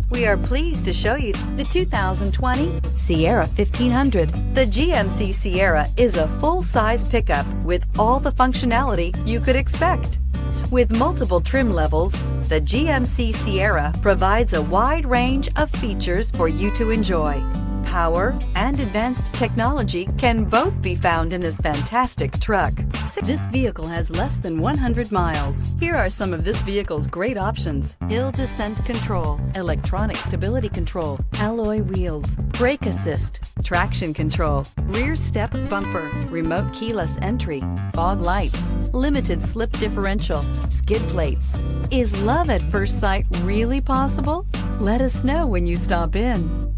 We are pleased to show you the 2020 Sierra 1500. The GMC Sierra is a full-size pickup with all the functionality you could expect. With multiple trim levels, the GMC Sierra provides a wide range of features for you to enjoy. Power and advanced technology can both be found in this fantastic truck. This vehicle has less than 100 miles. Here are some of this vehicle's great options: hill descent control, electronic stability control, alloy wheels, brake assist, traction control, rear step bumper, remote keyless entry, fog lights, limited slip differential, skid plates. Is love at first sight really possible? Let us know when you stop in.